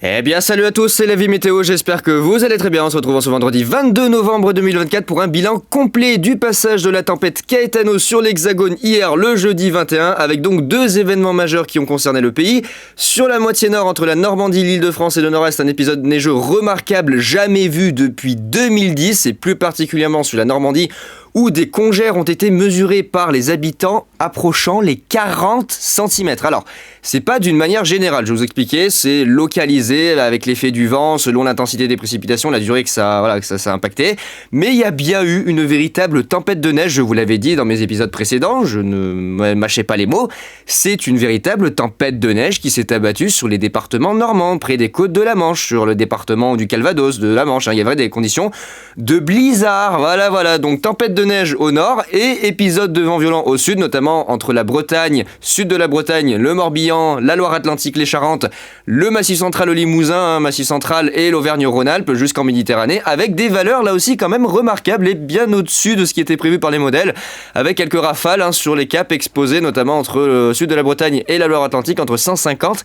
Eh bien salut à tous, c'est la vie météo, j'espère que vous allez très bien. On se retrouve ce vendredi 22 novembre 2024 pour un bilan complet du passage de la tempête Caetano sur l'Hexagone hier le jeudi 21, avec donc deux événements majeurs qui ont concerné le pays. Sur la moitié nord, entre la Normandie, l'Île-de-France et le Nord-Est, un épisode neigeux remarquable jamais vu depuis 2010, et plus particulièrement sur la Normandie, où des congères ont été mesurés par les habitants approchant les 40 cm. Alors, c'est pas d'une manière générale, je vais vous expliquer, c'est localisé avec l'effet du vent, selon l'intensité des précipitations, la durée que ça a impacté. Mais il y a bien eu une véritable tempête de neige, je vous l'avais dit dans mes épisodes précédents, je ne mâchais pas les mots. C'est une véritable tempête de neige qui s'est abattue sur les départements normands, près des côtes de la Manche, sur le département du Calvados, de la Manche. Il y avait des conditions de blizzard, voilà. Donc tempête de neige au nord et épisode de vent violent au sud, notamment entre la Bretagne, sud de la Bretagne, le Morbihan, la Loire-Atlantique, les Charentes, le Massif central au Limousin, Massif central et l'Auvergne-Rhône-Alpes jusqu'en Méditerranée, avec des valeurs là aussi quand même remarquables et bien au-dessus de ce qui était prévu par les modèles, avec quelques rafales sur les caps exposés, notamment entre le sud de la Bretagne et la Loire-Atlantique, entre 150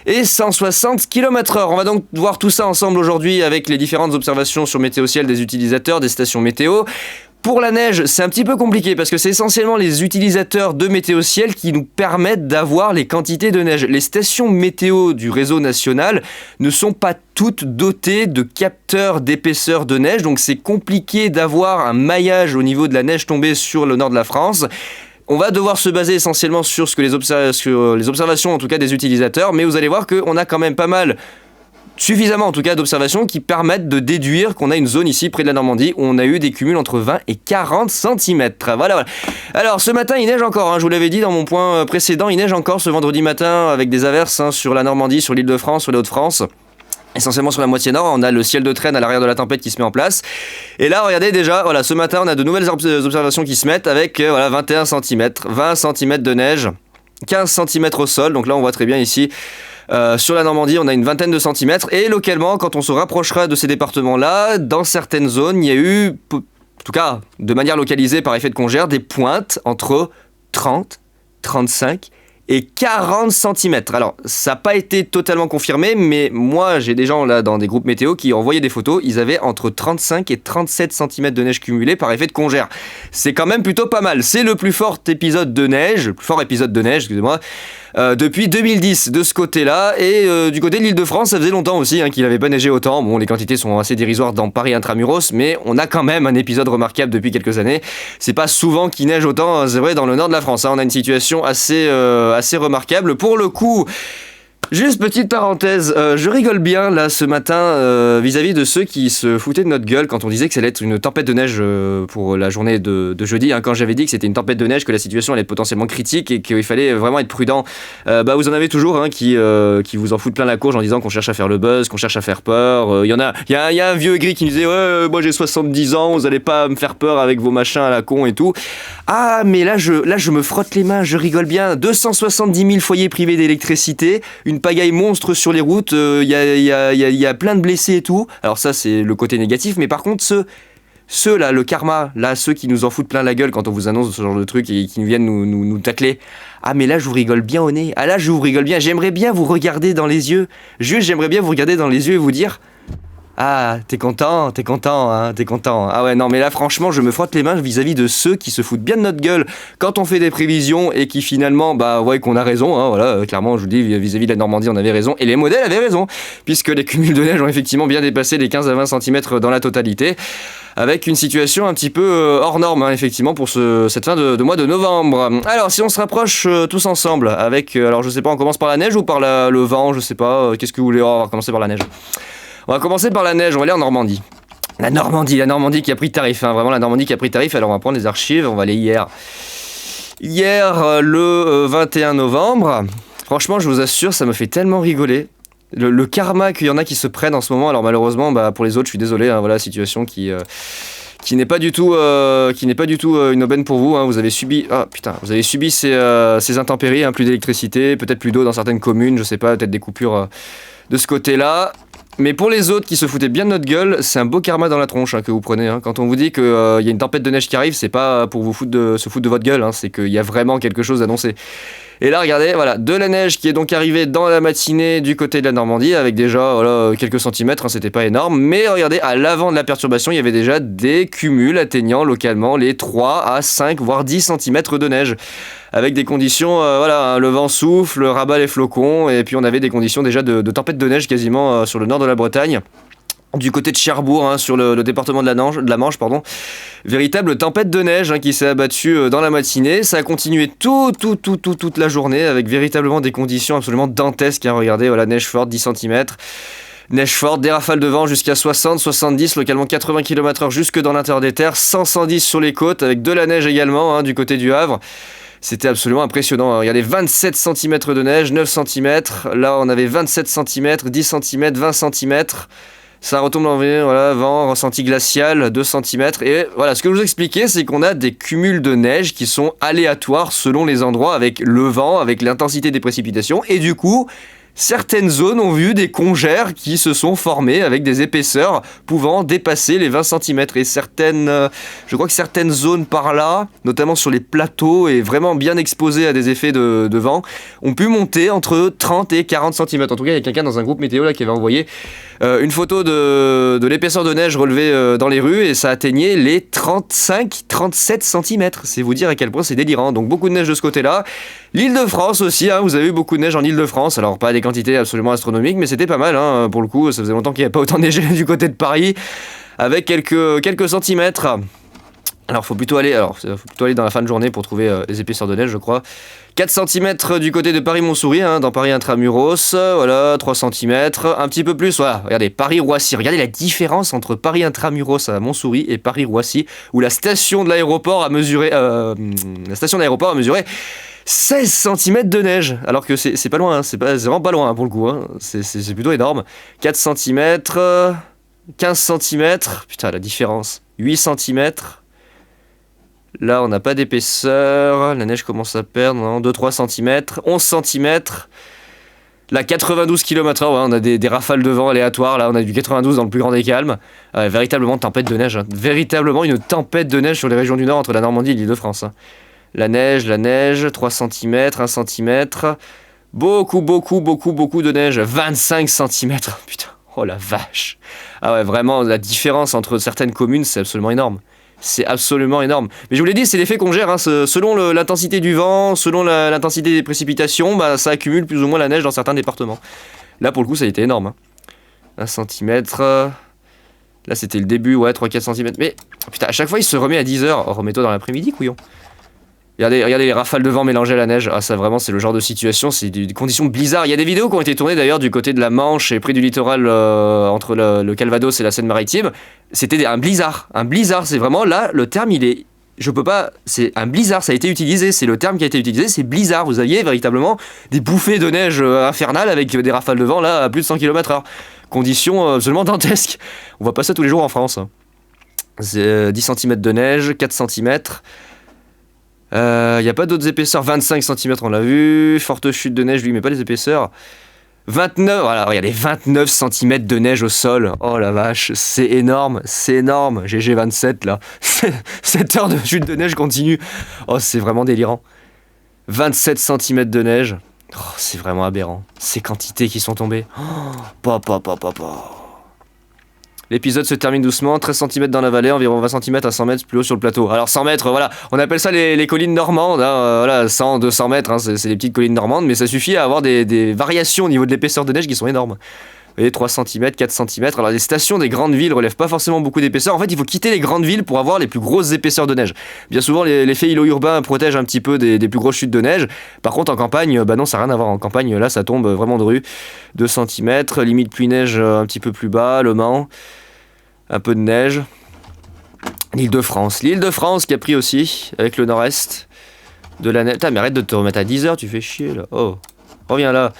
et 160 km/h. On va donc voir tout ça ensemble aujourd'hui avec les différentes observations sur Météo Ciel des utilisateurs des stations météo. Pour la neige, c'est un petit peu compliqué parce que c'est essentiellement les utilisateurs de Météo Ciel qui nous permettent d'avoir les quantités de neige. Les stations météo du réseau national ne sont pas toutes dotées de capteurs d'épaisseur de neige, donc c'est compliqué d'avoir un maillage au niveau de la neige tombée sur le nord de la France. On va devoir se baser essentiellement sur sur les observations en tout cas des utilisateurs, mais vous allez voir qu'on a quand même suffisamment en tout cas d'observations qui permettent de déduire qu'on a une zone ici près de la Normandie où on a eu des cumuls entre 20 et 40 cm. Voilà. Alors ce matin il neige encore, je vous l'avais dit dans mon point précédent, il neige encore ce vendredi matin avec des averses sur la Normandie, sur l'Île-de-France, sur les Hauts-de-France. Essentiellement sur la moitié nord, on a le ciel de traîne à l'arrière de la tempête qui se met en place. Et là, regardez déjà, ce matin, on a de nouvelles observations qui se mettent avec 21 cm, 20 cm de neige, 15 cm au sol. Donc là, on voit très bien ici, sur la Normandie, on a une vingtaine de centimètres. Et localement, quand on se rapprochera de ces départements-là, dans certaines zones, il y a eu, en tout cas de manière localisée par effet de congère, des pointes entre 30, 35 et 40 cm. Alors, ça n'a pas été totalement confirmé, mais moi, j'ai des gens là dans des groupes météo qui envoyaient des photos, ils avaient entre 35 et 37 cm de neige cumulée par effet de congère. C'est quand même plutôt pas mal. C'est le plus fort épisode de neige, depuis 2010 de ce côté-là. Et du côté de l'Île-de-France, ça faisait longtemps aussi qu'il n'avait pas neigé autant. Bon, les quantités sont assez dérisoires dans Paris intramuros, mais on a quand même un épisode remarquable depuis quelques années. C'est pas souvent qu'il neige autant, c'est vrai, dans le nord de la France. On a une situation assez remarquable. Pour le coup, juste petite parenthèse, je rigole bien là ce matin vis-à-vis de ceux qui se foutaient de notre gueule quand on disait que ça allait être une tempête de neige pour la journée de jeudi, quand j'avais dit que c'était une tempête de neige, que la situation allait être potentiellement critique et qu'il fallait vraiment être prudent. Vous en avez toujours qui vous en foutent plein la courge en disant qu'on cherche à faire le buzz, qu'on cherche à faire peur. Il y a un vieux aigri qui me disait moi j'ai 70 ans, vous allez pas me faire peur avec vos machins à la con et tout. Ah mais là je me frotte les mains, je rigole bien. 270 000 foyers privés d'électricité, une pagaille monstre sur les routes, il y a plein de blessés et tout. Alors ça c'est le côté négatif, mais par contre ceux là, le karma, là, ceux qui nous en foutent plein la gueule quand on vous annonce ce genre de truc et qui viennent nous tacler. Ah mais là je vous rigole bien au nez. Ah là je vous rigole bien. J'aimerais bien vous regarder dans les yeux. J'aimerais bien vous regarder dans les yeux et vous dire ah, t'es content. Ah ouais, non, mais là, franchement, je me frotte les mains vis-à-vis de ceux qui se foutent bien de notre gueule quand on fait des prévisions et qui finalement, qu'on a raison, clairement, je vous dis, vis-à-vis de la Normandie, on avait raison, et les modèles avaient raison, puisque les cumuls de neige ont effectivement bien dépassé les 15 à 20 cm dans la totalité, avec une situation un petit peu hors norme, effectivement, pour cette fin de mois de novembre. Alors, si on se rapproche tous ensemble avec, alors je sais pas, on commence par la neige ou par le vent, je sais pas, qu'est-ce que vous voulez, on va commencer par la neige. On va commencer par la neige, on va aller en Normandie. La Normandie qui a pris tarif, vraiment la Normandie qui a pris tarif. Alors on va prendre les archives, on va aller hier. Hier, le 21 novembre, franchement je vous assure, ça me fait tellement rigoler. Le karma qu'il y en a qui se prennent en ce moment, alors malheureusement pour les autres je suis désolé, voilà, situation qui n'est pas du tout une aubaine pour vous, vous avez subi ces intempéries, plus d'électricité, peut-être plus d'eau dans certaines communes, je sais pas, peut-être des coupures de ce côté-là. Mais pour les autres qui se foutaient bien de notre gueule, c'est un beau karma dans la tronche que vous prenez. Quand on vous dit qu'il y a une tempête de neige qui arrive, c'est pas pour se foutre de votre gueule, c'est qu'il y a vraiment quelque chose d'annoncé. Et là, regardez, voilà, de la neige qui est donc arrivée dans la matinée du côté de la Normandie, avec déjà voilà, quelques centimètres, hein, c'était pas énorme. Mais regardez, à l'avant de la perturbation, il y avait déjà des cumuls atteignant localement les 3 à 5, voire 10 centimètres de neige. Avec des conditions, voilà, hein, le vent souffle, rabat les flocons, et puis on avait des conditions déjà de tempête de neige quasiment sur le nord de la Bretagne. Du côté de Cherbourg, hein, sur le département de la Manche, pardon, véritable tempête de neige hein, qui s'est abattue dans la matinée. Ça a continué toute la journée avec véritablement des conditions absolument dantesques. Hein. Regardez, voilà, neige forte, 10 cm. Neige forte, des rafales de vent jusqu'à 60, 70, localement 80 km/h jusque dans l'intérieur des terres, 100, 110 sur les côtes, avec de la neige également hein, du côté du Havre. C'était absolument impressionnant. Regardez, 27 cm de neige, 9 cm. Là, on avait 27 cm, 10 cm, 20 cm. Ça retombe en V, voilà, vent, ressenti glacial, 2 cm. Et voilà, ce que je vous expliquais, c'est qu'on a des cumuls de neige qui sont aléatoires selon les endroits, avec le vent, avec l'intensité des précipitations. Et du coup, certaines zones ont vu des congères qui se sont formées avec des épaisseurs pouvant dépasser les 20 cm. Et je crois que certaines zones par là, notamment sur les plateaux et vraiment bien exposées à des effets de vent, ont pu monter entre 30 et 40 cm. En tout cas, il y a quelqu'un dans un groupe météo là qui avait envoyé une photo de l'épaisseur de neige relevée dans les rues et ça atteignait les 35-37 cm. C'est vous dire à quel point c'est délirant. Donc beaucoup de neige de ce côté-là. L'Île-de-France aussi, hein, vous avez eu beaucoup de neige en Île-de-France. Alors pas des quantités absolument astronomiques, mais c'était pas mal hein, pour le coup. Ça faisait longtemps qu'il n'y avait pas autant neigé du côté de Paris, avec quelques centimètres. Alors faut plutôt aller dans la fin de journée pour trouver les épaisseurs de neige, je crois. 4 cm du côté de Paris-Montsouris, hein, dans Paris Intramuros, voilà, 3 cm, un petit peu plus, voilà, regardez, Paris-Roissy, regardez la différence entre Paris Intramuros à Montsouris et Paris-Roissy, où la station d'aéroport a mesuré 16 cm de neige, alors que c'est pas loin, hein, c'est vraiment pas loin hein, pour le coup, hein, c'est plutôt énorme. 4 cm, 15 cm, putain la différence, 8 cm. Là, on n'a pas d'épaisseur. La neige commence à perdre. 2-3 cm. 11 cm. Là, 92 km/h. Ouais, on a des rafales de vent aléatoires. Là, on a du 92 dans le plus grand des calmes. Véritablement tempête de neige. Hein. Véritablement une tempête de neige sur les régions du Nord entre la Normandie et l'Île-de-France. Hein. La neige. 3 cm. 1 cm. Beaucoup de neige. 25 cm. Putain. Oh la vache. Ah ouais, vraiment, la différence entre certaines communes, c'est absolument énorme. C'est absolument énorme. Mais je vous l'ai dit, c'est l'effet qu'on gère. Hein. Selon l'intensité du vent, selon l'intensité des précipitations, bah, ça accumule plus ou moins la neige dans certains départements. Là, pour le coup, ça a été énorme. Hein. 1 cm. Là, c'était le début, ouais, 3-4 cm. Mais putain, à chaque fois, il se remet à 10h. Oh, remets-toi dans l'après-midi, couillon. Regardez les rafales de vent mélangées à la neige. Ah, ça, vraiment, c'est le genre de situation. C'est des conditions blizzard. Il y a des vidéos qui ont été tournées d'ailleurs du côté de la Manche et près du littoral entre le Calvados et la Seine-Maritime. C'était un blizzard. Un blizzard, c'est vraiment là, le terme, il est. Je peux pas. C'est un blizzard, ça a été utilisé. C'est le terme qui a été utilisé, c'est blizzard. Vous aviez véritablement des bouffées de neige infernales avec des rafales de vent là à plus de 100 km/h. Conditions absolument dantesques. On voit pas ça tous les jours en France. C'est 10 cm de neige, 4 cm. Il n'y a pas d'autres épaisseurs, 25 cm on l'a vu, forte chute de neige lui mais pas les épaisseurs, 29, voilà, regardez, 29 cm de neige au sol, oh la vache, c'est énorme, GG 27 là, 7 heures de chute de neige continue, oh c'est vraiment délirant, 27 cm de neige, oh, c'est vraiment aberrant, ces quantités qui sont tombées, oh, L'épisode se termine doucement, 13 cm dans la vallée, environ 20 cm à 100 mètres plus haut sur le plateau. Alors 100 mètres, voilà, on appelle ça les collines normandes, hein, voilà, 100, 200 mètres, hein, c'est les petites collines normandes, mais ça suffit à avoir des variations au niveau de l'épaisseur de neige qui sont énormes. Vous voyez, 3 cm, 4 cm, alors les stations des grandes villes relèvent pas forcément beaucoup d'épaisseur, en fait il faut quitter les grandes villes pour avoir les plus grosses épaisseurs de neige. Bien souvent l'effet îlot urbain protège un petit peu des plus grosses chutes de neige, par contre en campagne, bah non ça n'a rien à voir, en campagne là ça tombe vraiment de rue, 2 cm, limite pluie-neige un petit peu plus bas, Le Mans. Un peu de neige. L'Île-de-France qui a pris aussi, avec le nord-est de la neige. Putain, mais arrête de te remettre à 10h, tu fais chier là. Oh, reviens là.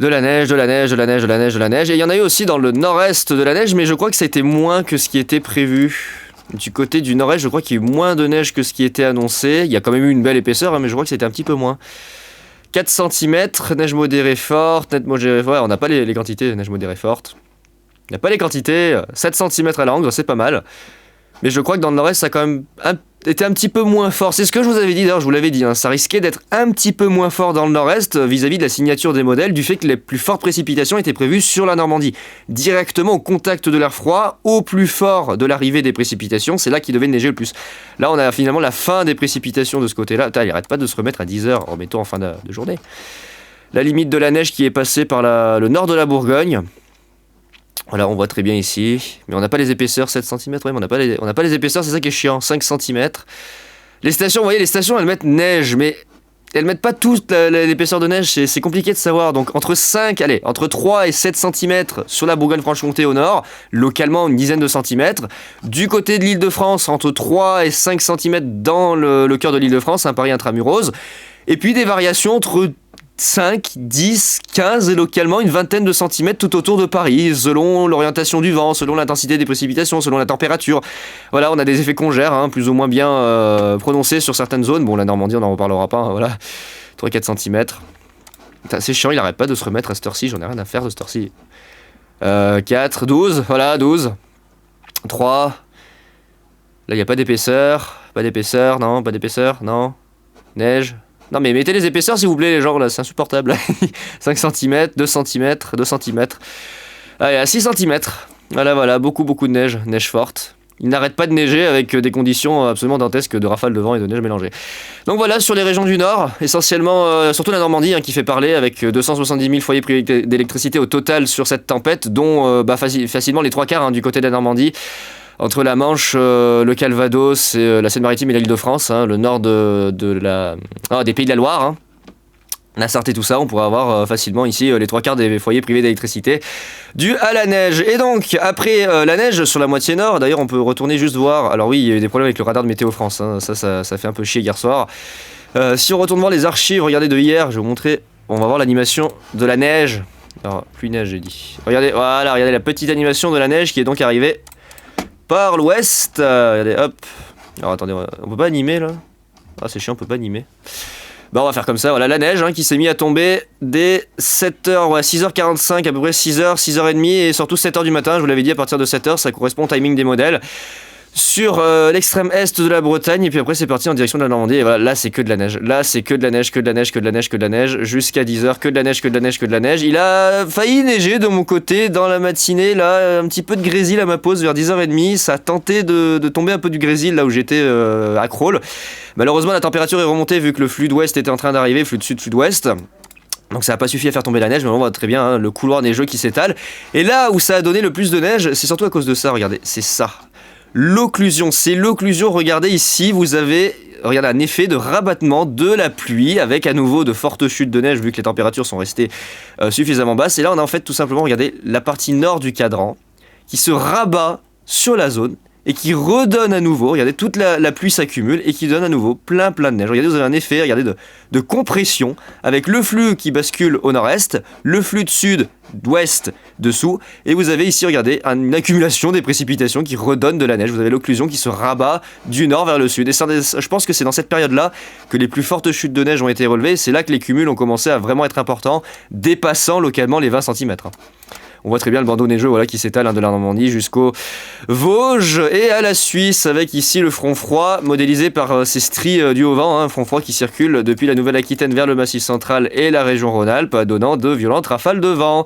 De la neige. Et il y en a eu aussi dans le nord-est de la neige, mais je crois que ça a été moins que ce qui était prévu. Du côté du nord-est, je crois qu'il y a eu moins de neige que ce qui était annoncé. Il y a quand même eu une belle épaisseur, hein, mais je crois que c'était un petit peu moins. 4 cm, neige modérée forte, Ouais, on n'a pas les quantités de neige modérée forte. Il n'y a pas les quantités, 7 cm à Langres, c'est pas mal. Mais je crois que dans le nord-est, ça a quand même été un petit peu moins fort. C'est ce que je vous avais dit, d'ailleurs, je vous l'avais dit, hein, ça risquait d'être un petit peu moins fort dans le nord-est vis-à-vis de la signature des modèles, du fait que les plus fortes précipitations étaient prévues sur la Normandie. Directement au contact de l'air froid, au plus fort de l'arrivée des précipitations, c'est là qu'il devait neiger le plus. Là, on a finalement la fin des précipitations de ce côté-là. Il n'arrête pas de se remettre à 10h, remettons en fin de journée. La limite de la neige qui est passée par le nord de la Bourgogne. Voilà, on voit très bien ici, mais on n'a pas les épaisseurs, 7 cm, ouais, mais on n'a pas les épaisseurs, c'est ça qui est chiant, 5 cm. Les stations, vous voyez, les stations, elles mettent neige, mais elles mettent pas toute l'épaisseur de neige, c'est compliqué de savoir. Donc entre 3 et 7 cm sur la Bourgogne-Franche-Comté au nord, localement une dizaine de centimètres. Du côté de l'Île-de-France, entre 3 et 5 cm dans le cœur de l'Île-de-France, un Paris intramuros. Et puis des variations entre 5, 10, 15 et localement une vingtaine de centimètres tout autour de Paris, selon l'orientation du vent, selon l'intensité des précipitations, selon la température. Voilà, on a des effets congères, hein, plus ou moins bien prononcés sur certaines zones. Bon, la Normandie, on n'en reparlera pas, hein, voilà, 3-4 centimètres. C'est chiant, il n'arrête pas de se remettre à cette heure-ci, j'en ai rien à faire de cette heure-ci. 4, 12, voilà, 12. 3. Là, il n'y a pas d'épaisseur, non, pas d'épaisseur, non. Neige. Non mais mettez les épaisseurs s'il vous plaît les gens là, c'est insupportable. 5 cm, 2 cm, 2 cm. Allez, à 6 cm. Voilà, beaucoup de neige forte. Il n'arrête pas de neiger avec des conditions absolument dantesques de rafales de vent et de neige mélangées. Donc voilà, sur les régions du Nord, essentiellement, surtout la Normandie qui fait parler, avec 270 000 foyers privés d'électricité au total sur cette tempête, dont facilement les 3/4 du côté de la Normandie. Entre la Manche, le Calvados, la Seine-Maritime et l'Île-de-France, le nord des Pays de la Loire, la Sarthe et tout ça, on pourrait avoir facilement ici les 3/4 des foyers privés d'électricité dû à la neige. Et donc, après la neige sur la moitié nord, d'ailleurs on peut retourner juste voir, alors oui, il y a eu des problèmes avec le radar de Météo France, ça fait un peu chier hier soir. Si on retourne voir les archives, regardez de hier, je vais vous montrer, on va voir l'animation de la neige. Alors, plus neige j'ai dit. Regardez la petite animation de la neige qui est donc arrivée par l'ouest. Regardez, hop. Alors attendez, on peut pas animer là. Ah c'est chiant, on peut pas animer. Bah on va faire comme ça, voilà la neige qui s'est mise à tomber dès 7h, 6h45, à peu près 6h, 6h30 et surtout 7h du matin, je vous l'avais dit à partir de 7h, ça correspond au timing des modèles. Sur l'extrême est de la Bretagne et puis après c'est parti en direction de la Normandie et voilà, là c'est que de la neige, que de la neige jusqu'à 10h, que de la neige. Il a failli neiger de mon côté dans la matinée, là un petit peu de grésil à ma pause vers 10h30, ça a tenté de tomber un peu du grésil là où j'étais à Crolles. Malheureusement la température est remontée vu que le flux d'ouest était en train d'arriver, flux de sud-sud-ouest. Donc ça n'a pas suffi à faire tomber la neige, mais on voit très bien le couloir neigeux qui s'étale. Et là où ça a donné le plus de neige, c'est surtout à cause de ça, regardez, c'est ça. L'occlusion, regardez ici, vous avez un effet de rabattement de la pluie avec à nouveau de fortes chutes de neige vu que les températures sont restées suffisamment basses. Et là on a en fait tout simplement, regardez, la partie nord du cadran qui se rabat sur la zone et qui redonne à nouveau, regardez, toute la pluie s'accumule et qui donne à nouveau plein de neige. Regardez, vous avez un effet, regardez, de compression avec le flux qui bascule au nord-est, le flux de sud, d'ouest, dessous, et vous avez ici, regardez, une accumulation des précipitations qui redonne de la neige. Vous avez l'occlusion qui se rabat du nord vers le sud. Et je pense que c'est dans cette période-là que les plus fortes chutes de neige ont été relevées. C'est là que les cumuls ont commencé à vraiment être importants, dépassant localement les 20 cm. On voit très bien le bandeau neigeux qui s'étale de la Normandie jusqu'aux Vosges et à la Suisse, avec ici le front froid modélisé par ces stries du Haut-Vent, un front froid qui circule depuis la Nouvelle-Aquitaine vers le Massif central et la région Rhône-Alpes, donnant de violentes rafales de vent.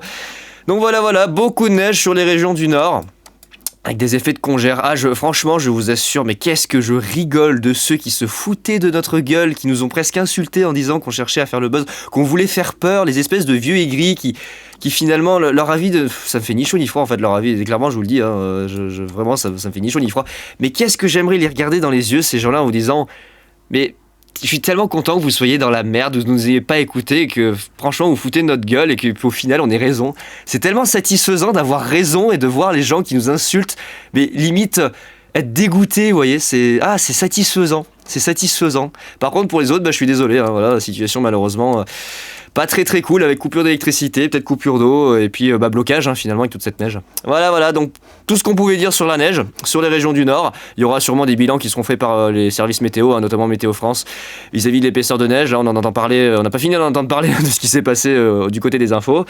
Donc voilà, beaucoup de neige sur les régions du Nord. Avec des effets de congère. Franchement, je vous assure, mais qu'est-ce que je rigole de ceux qui se foutaient de notre gueule, qui nous ont presque insultés en disant qu'on cherchait à faire le buzz, qu'on voulait faire peur, les espèces de vieux aigris qui finalement, leur avis, ça me fait ni chaud ni froid en fait, leur avis, et clairement je vous le dis, vraiment ça me fait ni chaud ni froid. Mais qu'est-ce que j'aimerais les regarder dans les yeux, ces gens-là, en vous disant, mais je suis tellement content que vous soyez dans la merde, que vous ne nous ayez pas écouté, que franchement vous foutez de notre gueule et qu'au final on ait raison. C'est tellement satisfaisant d'avoir raison et de voir les gens qui nous insultent, mais limite être dégoûté, vous voyez, c'est satisfaisant. C'est satisfaisant. Par contre pour les autres, je suis désolé, voilà, la situation malheureusement pas très cool, avec coupure d'électricité, peut-être coupure d'eau, et puis blocage finalement avec toute cette neige. Voilà, donc tout ce qu'on pouvait dire sur la neige, sur les régions du Nord. Il y aura sûrement des bilans qui seront faits par les services météo, notamment Météo France, vis-à-vis de l'épaisseur de neige. Là on en entend parler, on n'a pas fini d'en entendre parler de ce qui s'est passé du côté des infos.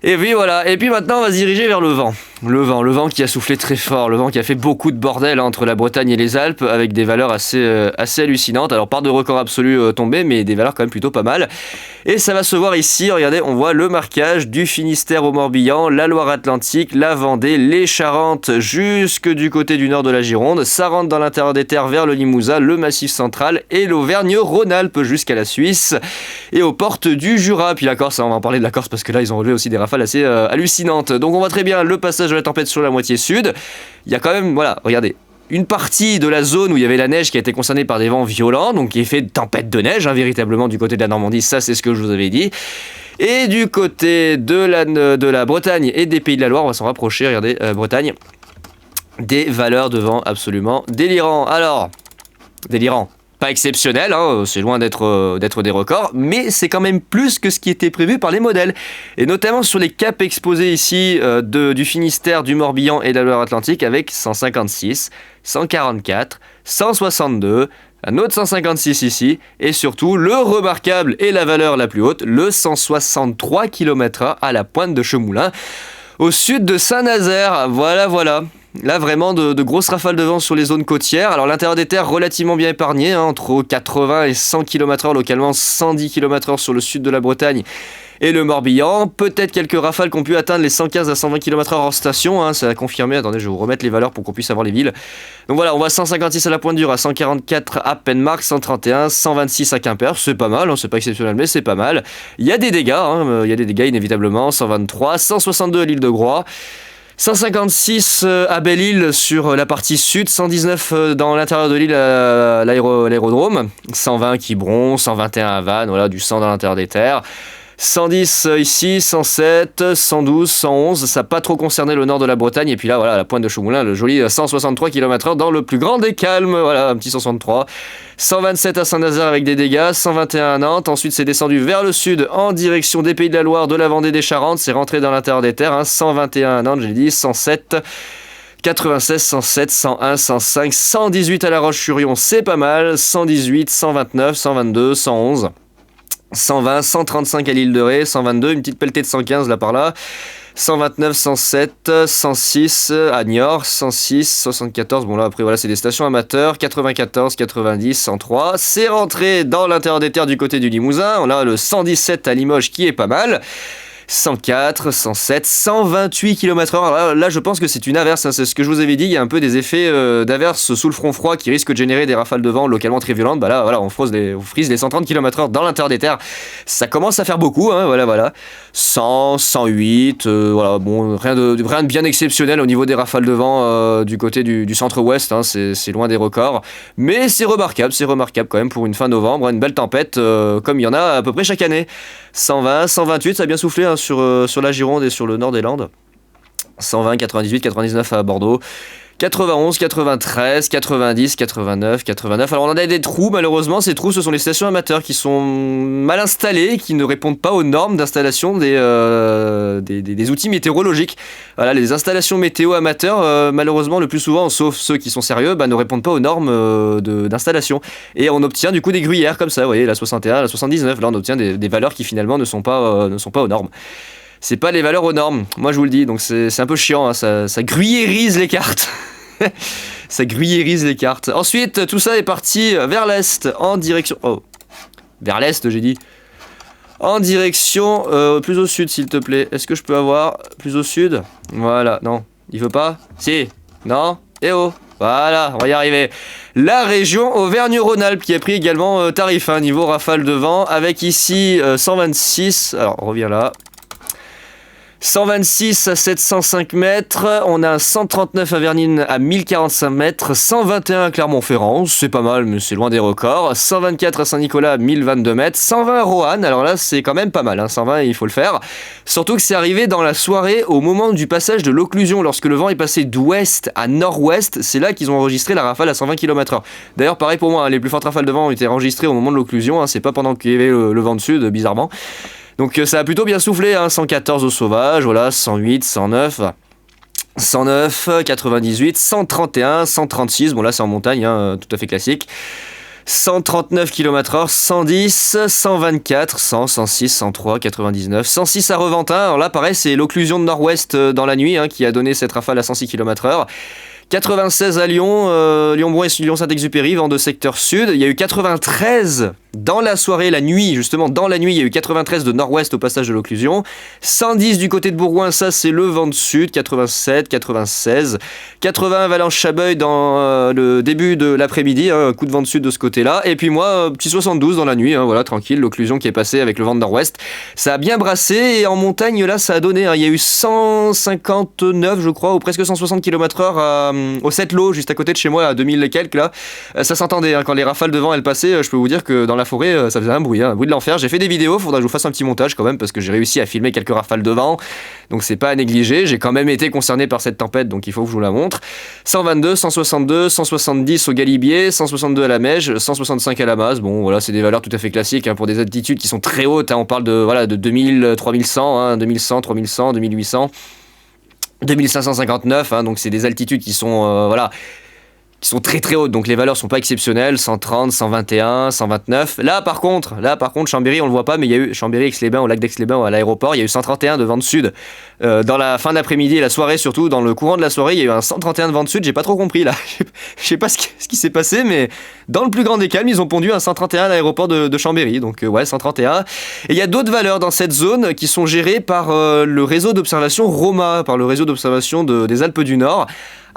Et puis voilà, et puis maintenant on va se diriger vers le vent. Le vent qui a soufflé très fort, le vent qui a fait beaucoup de bordel entre la Bretagne et les Alpes avec des valeurs assez hallucinantes. Alors pas de record absolu tombé, mais des valeurs quand même plutôt pas mal. Et ça va se voir ici, regardez, on voit le marquage du Finistère au Morbihan, la Loire-Atlantique, la Vendée, les Charentes jusque du côté du nord de la Gironde. Ça rentre dans l'intérieur des terres vers le Limousin, le Massif central et l'Auvergne-Rhône-Alpes jusqu'à la Suisse et aux portes du Jura. Puis la Corse, on va en parler de la Corse parce que là ils ont relevé aussi des rafales assez hallucinantes. Donc on voit très bien le passage de la tempête sur la moitié sud. Il y a quand même, voilà, regardez, une partie de la zone où il y avait la neige qui a été concernée par des vents violents, donc qui est fait de tempête de neige, véritablement du côté de la Normandie, ça c'est ce que je vous avais dit. Et du côté de la Bretagne et des Pays de la Loire, on va s'en rapprocher, regardez, Bretagne, des valeurs de vent absolument délirants. Alors, délirant. Pas exceptionnel, hein, c'est loin d'être des records, mais c'est quand même plus que ce qui était prévu par les modèles. Et notamment sur les caps exposés ici du Finistère, du Morbihan et de la Loire-Atlantique avec 156, 144, 162, un autre 156 ici, et surtout le remarquable et la valeur la plus haute, le 163 km/h à la pointe de Chemoulin, au sud de Saint-Nazaire. Voilà. Là, vraiment, de grosses rafales de vent sur les zones côtières. Alors, l'intérieur des terres relativement bien épargné, hein, entre 80 et 100 km/h, localement 110 km/h sur le sud de la Bretagne et le Morbihan. Peut-être quelques rafales qui ont pu atteindre les 115 à 120 km/h hors station, hein, ça a confirmé. Attendez, je vais vous remettre les valeurs pour qu'on puisse avoir les villes. Donc voilà, on voit 156 à la Pointe-du-Rà, à 144 à Penmark, 131, 126 à Quimper. C'est pas mal, hein, c'est pas exceptionnel, mais c'est pas mal. Il y a des dégâts, inévitablement. 123, 162 à l'île de Groix. 156 à Belle-Île sur la partie sud, 119 dans l'intérieur de l'île à l'aérodrome, 120 à Quiberon, 121 à Vannes, voilà, du sang dans l'intérieur des terres. 110 ici, 107, 112, 111, ça n'a pas trop concerné le nord de la Bretagne. Et puis là, voilà, la pointe de Chemoulin, le joli 163 km/h dans le plus grand des calmes. Voilà, un petit 163. 127 à Saint-Nazaire avec des dégâts, 121 à Nantes. Ensuite, c'est descendu vers le sud en direction des Pays de la Loire, de la Vendée, des Charentes. C'est rentré dans l'intérieur des terres. 121 à Nantes, j'ai dit, 107. 96, 107, 101, 105, 118 à La Roche-sur-Yon, c'est pas mal. 118, 129, 122, 111. 120, 135 à l'île de Ré, 122, une petite pelletée de 115 là par là, 129, 107, 106 à Niort, 106, 74, bon là après voilà c'est des stations amateurs, 94, 90, 103, c'est rentré dans l'intérieur des terres du côté du Limousin, on a le 117 à Limoges qui est pas mal, 104, 107, 128 km/h. Alors là, je pense que c'est une averse, hein, c'est ce que je vous avais dit, il y a un peu des effets d'averse sous le front froid qui risquent de générer des rafales de vent localement très violentes. Bah là, voilà, on frise les 130 km/h dans l'intérieur des terres. Ça commence à faire beaucoup, hein, voilà. 100, 108, voilà, bon, rien de bien exceptionnel au niveau des rafales de vent du côté du centre-ouest, hein, c'est loin des records. Mais c'est remarquable quand même pour une fin novembre, une belle tempête comme il y en a à peu près chaque année. 120, 128, ça a bien soufflé, hein, sur la Gironde et sur le nord des Landes. 120, 98, 99 à Bordeaux. 91, 93, 90, 89, 89. Alors on en a des trous, malheureusement. Ces trous, ce sont les stations amateurs qui sont mal installées, qui ne répondent pas aux normes d'installation des outils météorologiques. Voilà, les installations météo amateurs, malheureusement, le plus souvent, sauf ceux qui sont sérieux, ne répondent pas aux normes d'installation. Et on obtient du coup des gruyères comme ça, vous voyez, la 61, la 79. Là, on obtient des valeurs qui finalement ne sont pas aux normes. C'est pas les valeurs aux normes, moi je vous le dis, donc c'est un peu chiant, hein, ça gruyérise les cartes. Ça gruyérise les cartes. Ensuite, tout ça est parti vers l'est, en direction... Oh, vers l'est, j'ai dit. En direction... plus au sud, s'il te plaît. Est-ce que je peux avoir plus au sud? Voilà, non. Il veut pas? Si. Non. Eh oh. Voilà, on va y arriver. La région Auvergne-Rhône-Alpes qui a pris également tarif, hein, niveau rafale de vent, avec ici 126... Alors, on revient là. 126 à 705 mètres, on a un 139 à Vernines à 1045 mètres, 121 à Clermont-Ferrand, c'est pas mal mais c'est loin des records, 124 à Saint-Nicolas à 1022 mètres, 120 à Roanne, alors là c'est quand même pas mal, hein, 120 il faut le faire, surtout que c'est arrivé dans la soirée au moment du passage de l'occlusion, lorsque le vent est passé d'ouest à nord-ouest, c'est là qu'ils ont enregistré la rafale à 120 km/h. D'ailleurs pareil pour moi, hein, les plus fortes rafales de vent ont été enregistrées au moment de l'occlusion, hein, c'est pas pendant qu'il y avait le vent de sud, bizarrement. Donc ça a plutôt bien soufflé, hein, 114 au sauvage, voilà, 108, 109, 109, 98, 131, 136, bon là c'est en montagne, hein, tout à fait classique. 139 km/h, 110, 124, 100, 106, 103, 99, 106 à Reventin. Alors là, pareil, c'est l'occlusion de nord-ouest dans la nuit qui a donné cette rafale à 106 km/h. 96 à Lyon, Lyon-Bron et Lyon-Saint-Exupéry, vent de secteur sud. Il y a eu 93 dans la soirée, la nuit, justement, dans la nuit, il y a eu 93 de nord-ouest au passage de l'occlusion. 110 du côté de Bourgoin, ça c'est le vent de sud, 87, 96. 80 Valence-Chabeuil dans le début de l'après-midi, coup de vent de sud de ce côté-là. Et puis moi, petit 72 dans la nuit, voilà, tranquille, l'occlusion qui est passée avec le vent de nord-ouest. Ça a bien brassé et en montagne, là, ça a donné, il y a eu 159, je crois, ou presque 160 km/h au Sept-Lô, juste à côté de chez moi, à 2000 et quelques, là. Ça s'entendait, quand les rafales de vent, elles passaient, je peux vous dire que dans la forêt, ça faisait un bruit de l'enfer. J'ai fait des vidéos, faudra que je vous fasse un petit montage quand même, parce que j'ai réussi à filmer quelques rafales de vent, donc c'est pas à négliger. J'ai quand même été concerné par cette tempête, donc il faut que je vous la montre. 122, 162, 170 au Galibier, 162 à la Meige, 165 à la Maze. Bon, voilà, c'est des valeurs tout à fait classiques pour des altitudes qui sont très hautes. On parle de 2000, 3100, 2100, 3100, 2800. 2559, donc c'est des altitudes qui sont qui sont très très hautes, donc les valeurs sont pas exceptionnelles. 130, 121, 129. Là par contre Chambéry, on le voit pas, mais il y a eu Chambéry, Aix-les-Bains, au lac d'Aix-les-Bains, à l'aéroport, il y a eu 131 de vent de sud. Dans la fin d'après-midi et la soirée, surtout dans le courant de la soirée, il y a eu un 131 de vent de sud. J'ai pas trop compris là. Je sais pas ce qui s'est passé, mais dans le plus grand des calmes, ils ont pondu un 131 à l'aéroport de Chambéry. Donc ouais, 131. Et il y a d'autres valeurs dans cette zone qui sont gérées par le réseau d'observation ROMA, par le réseau d'observation des Alpes du Nord,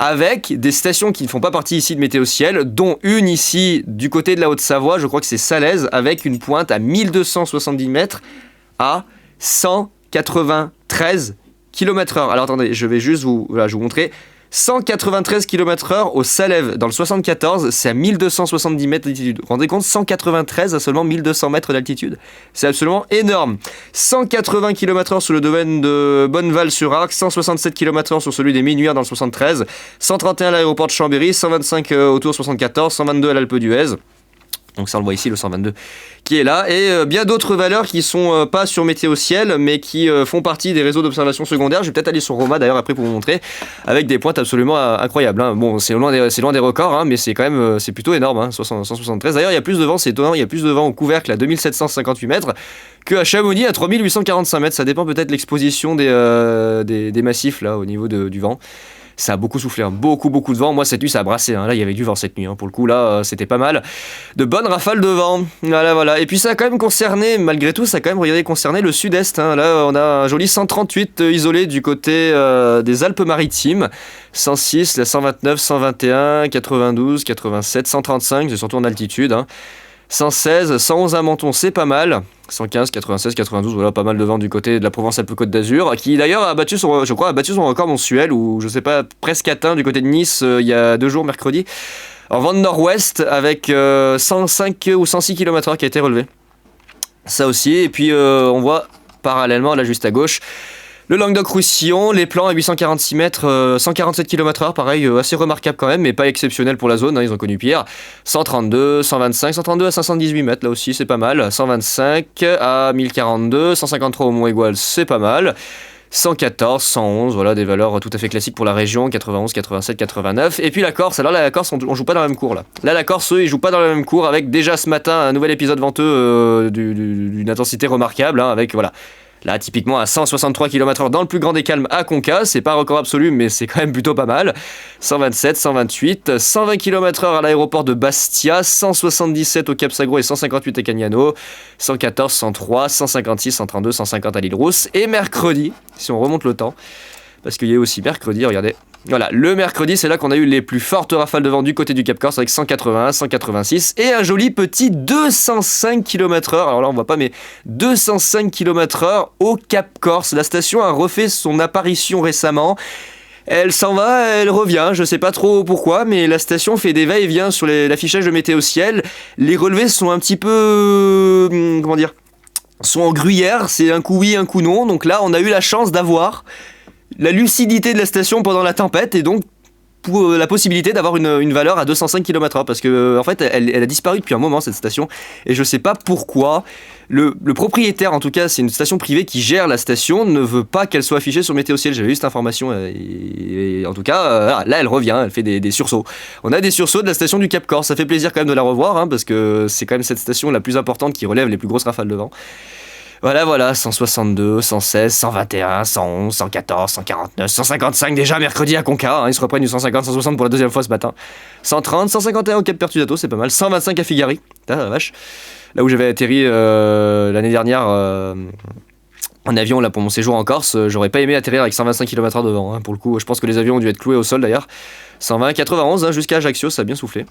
avec des stations qui ne font pas partie ici de Météo Ciel, dont une ici du côté de la Haute-Savoie, je crois que c'est Salaise, avec une pointe à 1270 mètres à 193 km/h. Alors attendez, je vais juste vous montrer. 193 km/h au Salève, dans le 74, c'est à 1270 mètres d'altitude. Vous vous rendez compte, 193 à seulement 1200 mètres d'altitude. C'est absolument énorme. 180 km/h sur le domaine de Bonneval-sur-Arc, 167 km/h sur celui des Minuires dans le 73, 131 à l'aéroport de Chambéry, 125 autour 74, 122 à l'Alpe d'Huez. Donc ça on le voit ici, le 122 qui est là, et bien d'autres valeurs qui sont pas sur Météo Ciel, mais qui font partie des réseaux d'observation secondaires. Je vais peut-être aller sur Roma d'ailleurs après pour vous montrer, avec des pointes absolument incroyables. Bon, c'est loin des records, mais c'est quand même c'est plutôt énorme. 173. D'ailleurs, il y a plus de vent, c'est étonnant, il y a plus de vent au couvercle à 2758 mètres qu'à Chamonix à 3845 mètres. Ça dépend peut-être de l'exposition des massifs là au niveau du vent. Ça a beaucoup soufflé, beaucoup de vent. Moi cette nuit ça a brassé, là il y avait du vent cette nuit, pour le coup là c'était pas mal. De bonnes rafales de vent, voilà. Et puis ça a quand même concerné, malgré tout, ça a quand même concerné le sud-est. Là on a un joli 138 isolé du côté des Alpes-Maritimes. 106, la 129, 121, 92, 87, 135, c'est surtout en altitude. 116, 111 à Menton, c'est pas mal. 115, 96, 92, voilà, pas mal de vent du côté de la Provence-Alpes-Côte d'Azur, qui d'ailleurs a battu son record mensuel, ou je sais pas, presque atteint du côté de Nice il y a 2 jours, mercredi, en vent de nord-ouest, avec 105 ou 106 km/h qui a été relevé. Ça aussi, et puis on voit parallèlement, là juste à gauche, le Languedoc-Roussillon, les plans à 846 mètres, 147 km/h, pareil, assez remarquable quand même, mais pas exceptionnel pour la zone, ils ont connu pire. 132, 125, 132 à 518 mètres, là aussi c'est pas mal. 125 à 1042, 153 au Mont-Aigual, c'est pas mal. 114, 111, voilà, des valeurs tout à fait classiques pour la région, 91, 87, 89. Et puis la Corse, alors là, la Corse, on joue pas dans la même cour là. Là, la Corse, eux, ils jouent pas dans la même cour, avec déjà ce matin un nouvel épisode venteux d'une intensité remarquable, avec voilà. Là, typiquement à 163 km/h dans le plus grand des calmes à Conca, c'est pas un record absolu, mais c'est quand même plutôt pas mal. 127, 128, 120 km/h à l'aéroport de Bastia, 177 au Cap Sagro et 158 à Cagnano, 114, 103, 156, 132, 150 à l'Île-Rousse. Et mercredi, si on remonte le temps, parce qu'il y a aussi mercredi, regardez. Voilà, le mercredi, c'est là qu'on a eu les plus fortes rafales de vent du côté du Cap Corse avec 181, 186 et un joli petit 205 km/h. Alors là, on voit pas, mais 205 km/h au Cap Corse. La station a refait son apparition récemment. Elle s'en va, elle revient, je sais pas trop pourquoi, mais la station fait des va-et-vient sur l'affichage de Météo Ciel. Les relevés sont un petit peu... sont en gruyère, c'est un coup oui, un coup non. Donc là, on a eu la chance d'avoir la lucidité de la station pendant la tempête, et donc la possibilité d'avoir une valeur à 205 km/h parce que en fait elle a disparu depuis un moment cette station et je sais pas pourquoi. Le propriétaire, en tout cas, c'est une station privée qui gère la station, ne veut pas qu'elle soit affichée sur Météo Ciel. J'avais eu cette information et en tout cas, là, elle revient, elle fait des sursauts. On a des sursauts de la station du Cap Corse. Ça fait plaisir quand même de la revoir, hein, parce que c'est quand même cette station la plus importante qui relève les plus grosses rafales de vent. Voilà, 162, 116, 121, 111, 114, 149, 155 déjà mercredi à Conca, hein, ils se reprennent du 150, 160 pour la deuxième fois ce matin. 130, 151 au Cap Pertusato, c'est pas mal. 125 à Figari, la vache. Là où j'avais atterri l'année dernière en avion là pour mon séjour en Corse, j'aurais pas aimé atterrir avec 125 km/h de vent, hein, pour le coup. Je pense que les avions ont dû être cloués au sol d'ailleurs. 120, 91 hein, jusqu'à Ajaccio, ça a bien soufflé.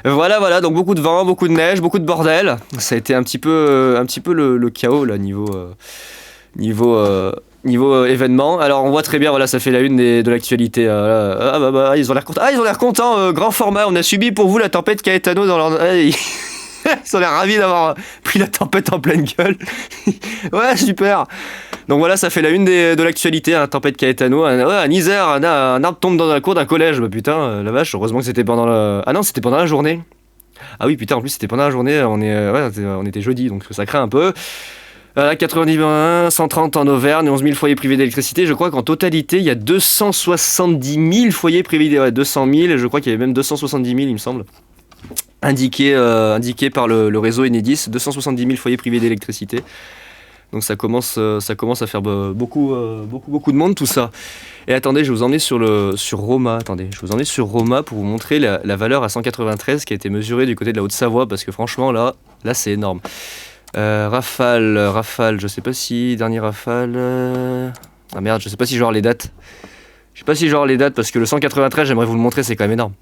Voilà, donc beaucoup de vent, beaucoup de neige, beaucoup de bordel. Ça a été un petit peu le chaos là niveau événement. Alors on voit très bien, voilà, ça fait la une de l'actualité. Ils ont l'air contents. Grand format, on a subi pour vous la tempête Caetano dans leur... Ils ont l'air ravis d'avoir pris la tempête en pleine gueule. Ouais, super. Donc voilà, ça fait la une de l'actualité, hein, tempête Caetano. En Isère, un arbre tombe dans la cour d'un collège. Bah putain, la vache, heureusement que c'était pendant le... Ah non, c'était pendant la journée. Ah oui, putain, en plus c'était pendant la journée, on était jeudi, donc ça craint un peu. 90 130 en Auvergne, 11 000 foyers privés d'électricité. Je crois qu'en totalité, il y a 270 000 foyers privés, 200 000, je crois qu'il y avait même 270 000, il me semble. Indiqué par le réseau Enedis, 270 000 foyers privés d'électricité. Donc ça commence à faire beaucoup de monde tout ça. Et attendez, je vais vous emmener sur Roma. Attendez, je vais vous emmener sur Roma pour vous montrer la valeur à 193 qui a été mesurée du côté de la Haute-Savoie parce que franchement là c'est énorme. Rafale, je sais pas si dernier rafale. Ah merde, je sais pas si genre les dates. Parce que le 193, j'aimerais vous le montrer, c'est quand même énorme.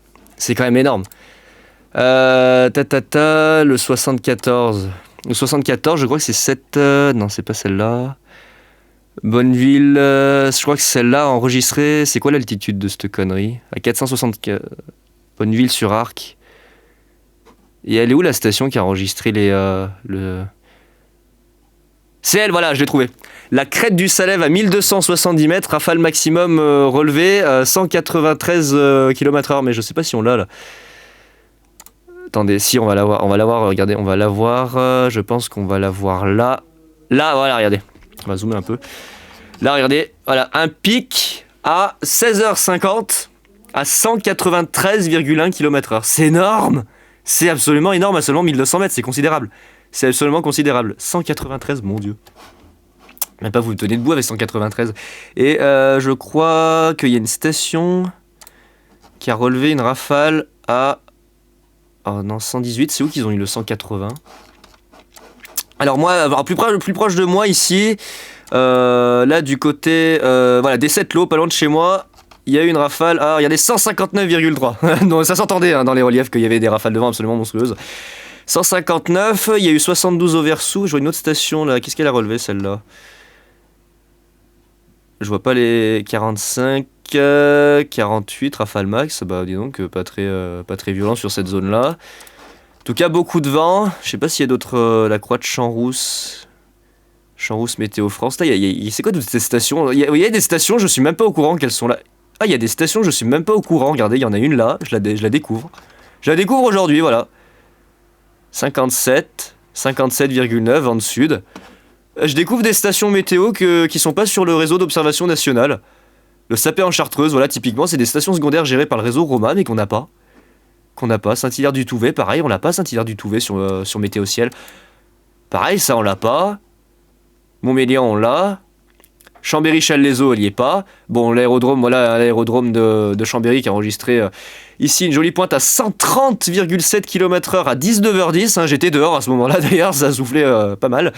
Le 74. Le 74, je crois que c'est cette... non, c'est pas celle-là. Bonneville, je crois que celle-là enregistrée... C'est quoi l'altitude de cette connerie? À 464... Bonneville sur Arc. Et elle est où la station qui a enregistré le... C'est elle, voilà, je l'ai trouvé. La crête du Salève à 1270 mètres, rafale maximum relevé, 193 km/h. Mais je sais pas si on l'a là. Attendez, si on va la voir, regardez, on va la voir, je pense qu'on va la voir là. Là, voilà, regardez. On va zoomer un peu. Là, regardez, voilà, un pic à 16h50 à 193,1 km/h. C'est énorme! C'est absolument énorme à seulement 1200 mètres, c'est considérable. C'est absolument considérable. 193, mon Dieu. Même pas vous tenez debout avec 193. Et je crois qu'il y a une station qui a relevé une rafale à... Oh non, 118, c'est où qu'ils ont eu le 180? Alors moi, plus proche de moi ici, là du côté, voilà, des 7 lots, pas loin de chez moi, il y a eu une rafale, regardez, 159,3. Donc ça s'entendait hein, dans les reliefs qu'il y avait des rafales de vent absolument monstrueuses. 159, il y a eu 72 au Versou, je vois une autre station là, qu'est-ce qu'elle a relevé celle-là? Je vois pas les 45... 48 rafale max, bah dis donc pas très violent sur cette zone là. En tout cas beaucoup de vent. Je sais pas s'il y a d'autres, la croix de Champs-Rousse Météo France. Là c'est quoi toutes ces stations? Il y a des stations, je suis même pas au courant qu'elles sont là. Ah, il y a des stations, je suis même pas au courant. Regardez, il y en a une là, je la découvre. Je la découvre aujourd'hui, voilà. 57,9 vent de sud. Je découvre des stations météo qui sont pas sur le réseau d'observation nationale. Le Sapé en Chartreuse, voilà, typiquement, c'est des stations secondaires gérées par le réseau Roma, mais qu'on n'a pas. Saint-Hilaire du Touvet, pareil, on l'a pas, Saint-Hilaire du Touvet sur Météo Ciel. Pareil, ça, on l'a pas. Montmélian, on l'a. Chambéry-Challes-les-Eaux, elle y est pas. Bon, l'aérodrome, voilà, l'aérodrome de Chambéry qui a enregistré ici une jolie pointe à 130,7 km/h à 19h10. Hein, j'étais dehors à ce moment-là, d'ailleurs, ça a soufflé pas mal.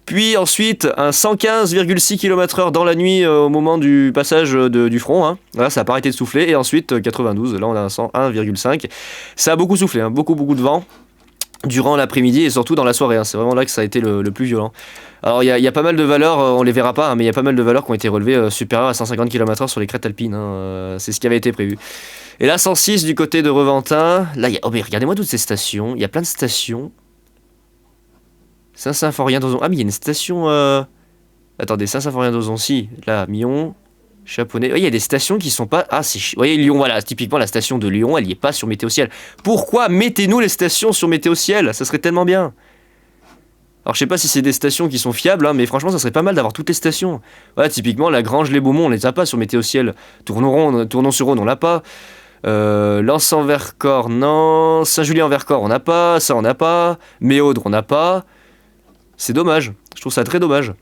Puis ensuite, un 115,6 km/h dans la nuit au moment du passage du front. Hein. Là, ça n'a pas arrêté de souffler. Et ensuite, 92, là on a un 101,5. Ça a beaucoup soufflé, hein. Beaucoup de vent durant l'après-midi et surtout dans la soirée. Hein. C'est vraiment là que ça a été le plus violent. Alors, il y a pas mal de valeurs, on les verra pas, hein, mais il y a pas mal de valeurs qui ont été relevées supérieures à 150 km/h sur les crêtes alpines. Hein. C'est ce qui avait été prévu. Et là, 106 du côté de Reventin. Là, oh, mais regardez-moi toutes ces stations. Il y a plein de stations. Saint-Symphorien d'Ozon. Ah, mais il y a une station. Attendez, Saint-Symphorien d'Ozon, si. Là, Mion. Chaponnet. Il y a des stations qui sont pas... Ah, vous voyez, Lyon, voilà, typiquement la station de Lyon, elle y est pas sur Météo Ciel. Pourquoi mettez-nous les stations sur Météo Ciel? Ça serait tellement bien. Alors je sais pas si c'est des stations qui sont fiables, hein, mais franchement ça serait pas mal d'avoir toutes les stations. Voilà, typiquement la Grange-les-Beaumont, on les a pas sur Météo Ciel. Tournon-sur-Rhône, on l'a pas. Lens-en-Vercors, non. Saint-Julien-en-Vercors, on n'a pas. Ça, on n'a pas. Méaudre, on n'a pas. C'est dommage. Je trouve ça très dommage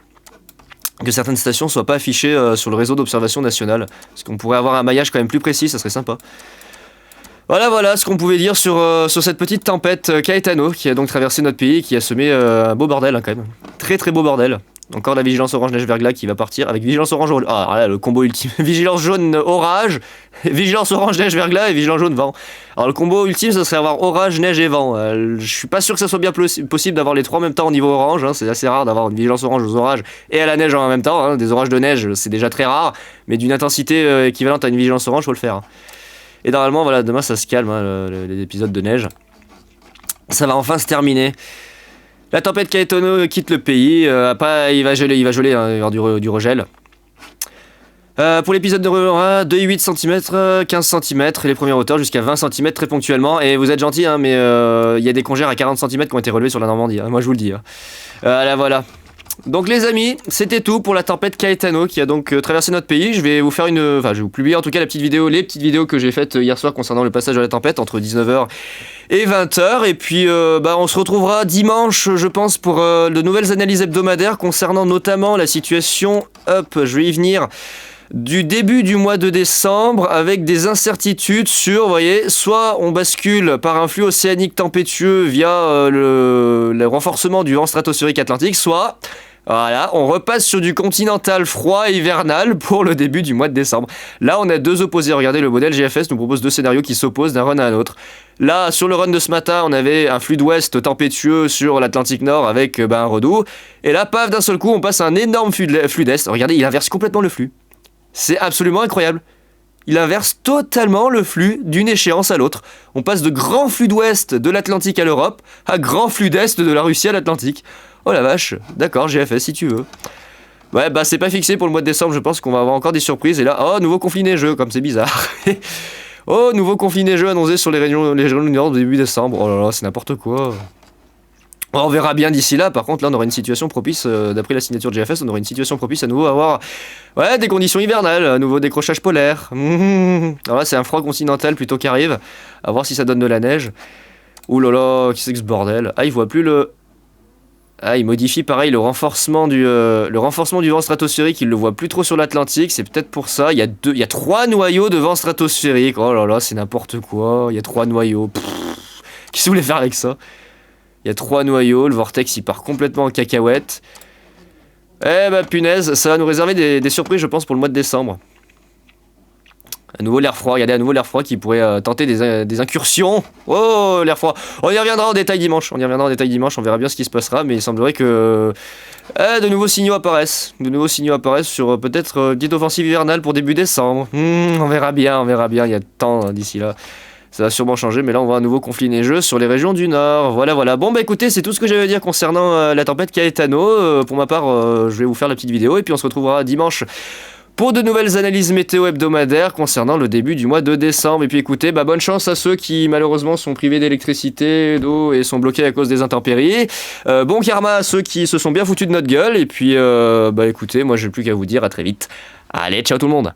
que certaines stations soient pas affichées sur le réseau d'observation nationale. Parce qu'on pourrait avoir un maillage quand même plus précis, ça serait sympa. Voilà ce qu'on pouvait dire sur cette petite tempête Caetano qui a donc traversé notre pays et qui a semé un beau bordel quand même. Très très beau bordel. Encore la vigilance orange neige verglas qui va partir avec vigilance orange. Ah là, le combo ultime. Vigilance jaune orage, vigilance orange neige verglas et vigilance jaune vent. Alors le combo ultime ça serait avoir orage, neige et vent. Je suis pas sûr que ça soit bien possible d'avoir les trois en même temps au niveau orange. Hein. C'est assez rare d'avoir une vigilance orange aux orages et à la neige en même temps. Hein. Des orages de neige c'est déjà très rare, mais d'une intensité équivalente à une vigilance orange faut le faire. Hein. Et normalement voilà demain ça se calme hein, les épisodes de neige. Ça va enfin se terminer. La tempête Caetano quitte le pays, il va geler, hein, il va y avoir du regel. Pour l'épisode de 2,8 cm, 15 cm, et les premières hauteurs jusqu'à 20 cm très ponctuellement. Et vous êtes gentils, hein, mais il y a des congères à 40 cm qui ont été relevés sur la Normandie, hein, moi je vous le dis. Hein. Voilà. Donc les amis, c'était tout pour la tempête Caetano qui a donc traversé notre pays. Je vais vous faire je vais vous publier en tout cas les petites vidéos que j'ai faites hier soir concernant le passage de la tempête entre 19h et 20h. Et puis on se retrouvera dimanche, je pense, pour de nouvelles analyses hebdomadaires concernant notamment la situation, je vais y venir, du début du mois de décembre avec des incertitudes sur, vous voyez, soit on bascule par un flux océanique tempétueux via le renforcement du vent stratosphérique atlantique, soit... Voilà, on repasse sur du continental froid et hivernal pour le début du mois de décembre. Là, on a deux opposés. Regardez, le modèle GFS nous propose deux scénarios qui s'opposent d'un run à un autre. Là, sur le run de ce matin, on avait un flux d'ouest tempétueux sur l'Atlantique Nord avec un redoux. Et là, paf, d'un seul coup, on passe à un énorme flux d'est. Regardez, il inverse complètement le flux. C'est absolument incroyable. Il inverse totalement le flux d'une échéance à l'autre. On passe de grand flux d'ouest de l'Atlantique à l'Europe à grand flux d'est de la Russie à l'Atlantique. Oh la vache, d'accord, GFS si tu veux. Ouais, c'est pas fixé pour le mois de décembre, je pense qu'on va avoir encore des surprises. Et là, oh, nouveau conflit neigeux, comme c'est bizarre. Oh, nouveau conflit neigeux annoncé sur les régions du Nord début décembre. Oh là là, c'est n'importe quoi. On verra bien d'ici là. Par contre, là, on aura une situation propice, d'après la signature de GFS, on aura une situation propice à nouveau à avoir des conditions hivernales, un nouveau décrochage polaire. Alors là, c'est un froid continental plutôt qui arrive. À voir si ça donne de la neige. Ouh là là, qui c'est que ce bordel? Ah, il voit plus le... Ah, il modifie pareil le renforcement du vent stratosphérique, il le voit plus trop sur l'Atlantique, c'est peut-être pour ça. Il y a 3 noyaux de vent stratosphérique. Oh là là, c'est n'importe quoi. Il y a 3 noyaux. Qu'est-ce que vous voulez faire avec ça? Il y a 3 noyaux, le vortex il part complètement en cacahuète. Punaise, ça va nous réserver des surprises, je pense, pour le mois de décembre. À nouveau l'air froid, regardez, à nouveau l'air froid qui pourrait tenter des incursions. Oh, l'air froid. On y reviendra en détail dimanche. On verra bien ce qui se passera, mais il semblerait que de nouveaux signaux apparaissent. Sur peut-être une petite offensive hivernale pour début décembre. On verra bien, il y a de temps d'ici là. Ça va sûrement changer, mais là on voit un nouveau conflit neigeux sur les régions du Nord. Voilà. Bon écoutez, c'est tout ce que j'avais à dire concernant la tempête Caetano. Pour ma part, je vais vous faire la petite vidéo et puis on se retrouvera dimanche pour de nouvelles analyses météo hebdomadaires concernant le début du mois de décembre. Et puis écoutez, bonne chance à ceux qui malheureusement sont privés d'électricité, d'eau et sont bloqués à cause des intempéries. Bon karma à ceux qui se sont bien foutus de notre gueule. Et puis écoutez, moi j'ai plus qu'à vous dire à très vite. Allez, ciao tout le monde.